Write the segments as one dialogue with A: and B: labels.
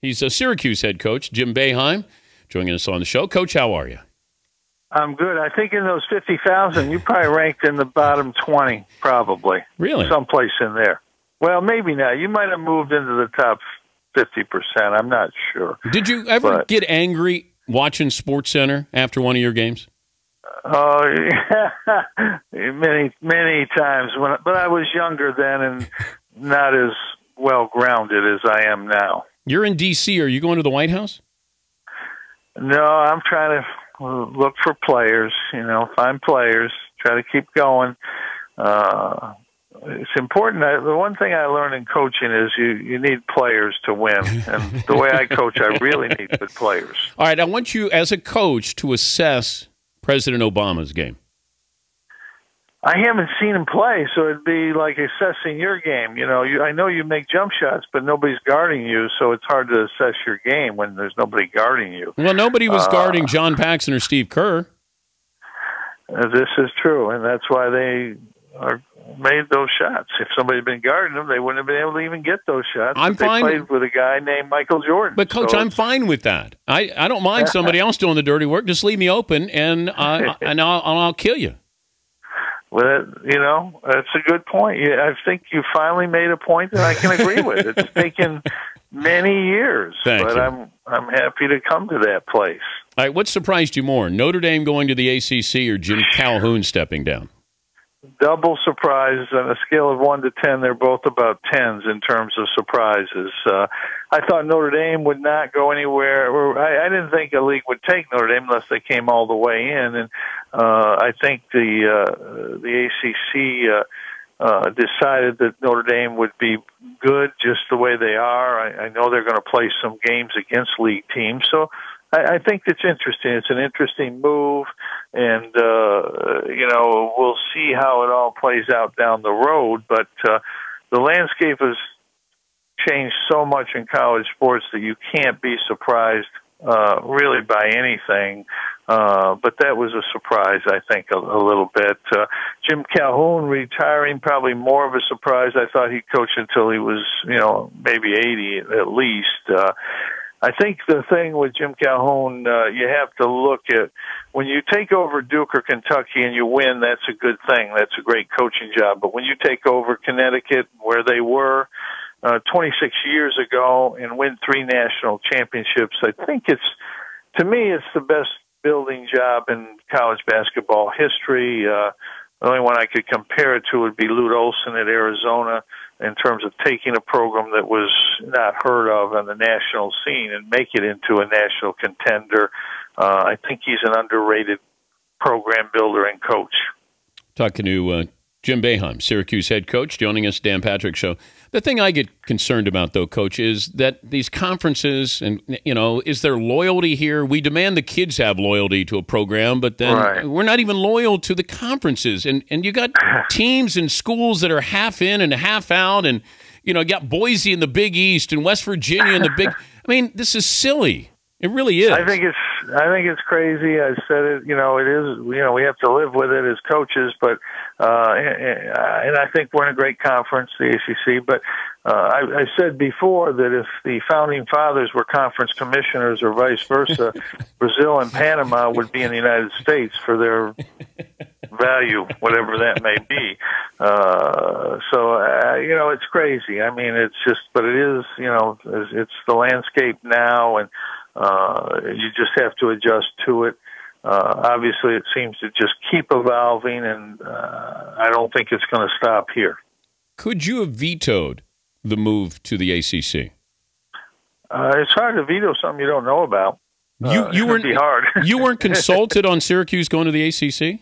A: He's a Syracuse head coach, Jim Boeheim, joining us on the show. Coach, how are you?
B: I'm good. I think in those 50,000, you probably ranked in the bottom 20, probably.
A: Really?
B: Someplace in there. Well, maybe not. You might have moved into the top 50%. I'm not sure.
A: Did you ever get angry watching SportsCenter after one of your games?
B: Oh, yeah. many times. But I was younger then and not as well-grounded as I am now.
A: You're in D.C. Are you going to the White House?
B: No, I'm trying to look for players, find players, try to keep going. It's important. The one thing I learned in coaching is you need players to win. And the way I coach, I really need good players.
A: All right, I want you as a coach to assess President Obama's game.
B: I haven't seen him play, so it'd be like assessing your game. I know you make jump shots, but nobody's guarding you, so it's hard to assess your game when there's nobody guarding you.
A: Well, nobody was guarding John Paxson or Steve Kerr.
B: This is true, and that's why they made those shots. If somebody had been guarding them, they wouldn't have been able to even get those shots.
A: They
B: played with a guy named Michael Jordan.
A: But, Coach, I'm fine with that. I don't mind somebody else doing the dirty work. Just leave me open, and I'll kill you.
B: Well, that's a good point. I think you finally made a point that I can agree with. It's taken many years, but I'm happy to come to that place.
A: All right, what surprised you more, Notre Dame going to the ACC or Jim Calhoun stepping down?
B: Double surprise. On a scale of 1 to 10, they're both about 10s in terms of surprises. I thought Notre Dame would not go anywhere. I didn't think a league would take Notre Dame unless they came all the way in. And I think the ACC decided that Notre Dame would be good just the way they are. I know they're going to play some games against league teams, so I think it's interesting. It's an interesting move, and we'll see how it all plays out down the road. But the landscape has changed so much in college sports that you can't be surprised really by anything. But that was a surprise, I think, a little bit. Jim Calhoun retiring, probably more of a surprise. I thought he'd coach until he was, maybe 80 at least. I think the thing with Jim Calhoun, you have to look at when you take over Duke or Kentucky and you win, that's a good thing. That's a great coaching job. But when you take over Connecticut, where they were 26 years ago, and win 3 national championships, I think to me, it's the best building job in college basketball history. The only one I could compare it to would be Lute Olson at Arizona in terms of taking a program that was not heard of on the national scene and make it into a national contender. I think he's an underrated program builder and coach.
A: Talking to Jim Boeheim, Syracuse head coach, joining us, Dan Patrick Show. The thing I get concerned about, though, Coach, is that these conferences and, is there loyalty here? We demand the kids have loyalty to a program, but then we're not even loyal to the conferences. And you got teams and schools that are half in and half out, and, you got Boise in the Big East and West Virginia in the Big – I mean, this is silly. It really is.
B: I think it's crazy. I said it. It is. We have to live with it as coaches. But and I think we're in a great conference, the ACC. But I said before that if the founding fathers were conference commissioners or vice versa, Brazil and Panama would be in the United States for their value, whatever that may be. So it's crazy. I mean, it's just. But it is. It's the landscape now, and you just have to adjust to it. Obviously, it seems to just keep evolving, and I don't think it's going to stop here.
A: Could you have vetoed the move to the ACC?
B: It's hard to veto something you don't know about.
A: You weren't
B: be hard.
A: You weren't consulted on Syracuse going to the ACC?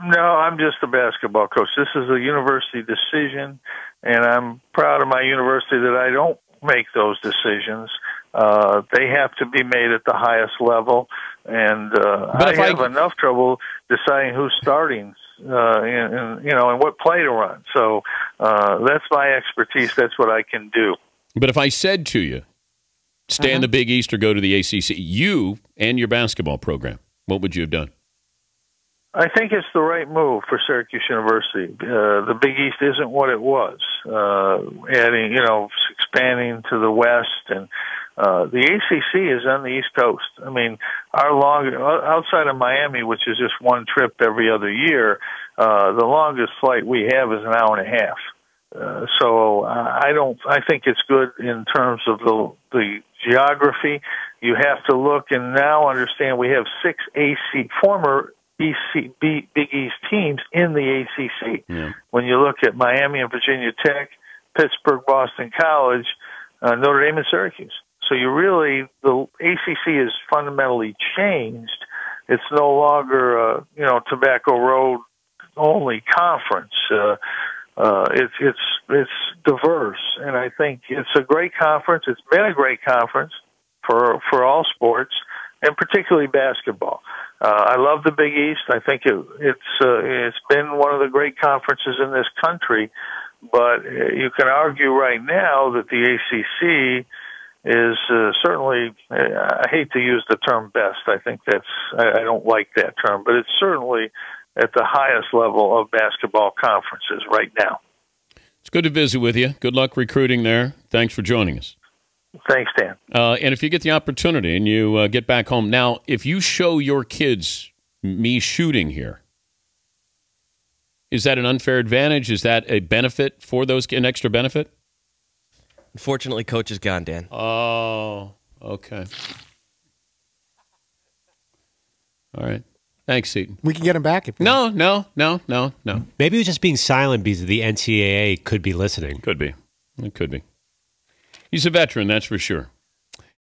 B: No, I'm just a basketball coach. This is a university decision, and I'm proud of my university that I don't make those decisions. They have to be made at the highest level, and I have enough trouble deciding who's starting, and what play to run. So that's my expertise. That's what I can do.
A: But if I said to you, stay in the Big East or go to the ACC, you and your basketball program, what would you have done?
B: I think it's the right move for Syracuse University. The Big East isn't what it was. Adding, expanding to the West and The ACC is on the East Coast. I mean, outside of Miami, which is just one trip every other year, the longest flight we have is an hour and a half. So I think it's good in terms of the geography. You have to look and now understand we have 6 former Big East teams in the ACC.
A: Yeah.
B: When you look at Miami and Virginia Tech, Pittsburgh, Boston College, Notre Dame and Syracuse. So the ACC is fundamentally changed. It's no longer Tobacco Road only conference. It's diverse, and I think it's a great conference. It's been a great conference for all sports, and particularly basketball. I love the Big East. I think it's been one of the great conferences in this country. But you can argue right now that the ACC is certainly, I hate to use the term best. I think I don't like that term, but it's certainly at the highest level of basketball conferences right now.
A: It's good to visit with you. Good luck recruiting there. Thanks for joining us.
B: Thanks, Dan.
A: And if you get the opportunity and you get back home, now, if you show your kids me shooting here, is that an unfair advantage? Is that a benefit for those, an extra benefit?
C: Unfortunately, Coach is gone, Dan.
A: Oh, okay. All right. Thanks, Seton.
D: We can get him back.
A: No.
E: Maybe he was just being silent because the NCAA could be listening.
A: Could be. It could be. He's a veteran, that's for sure.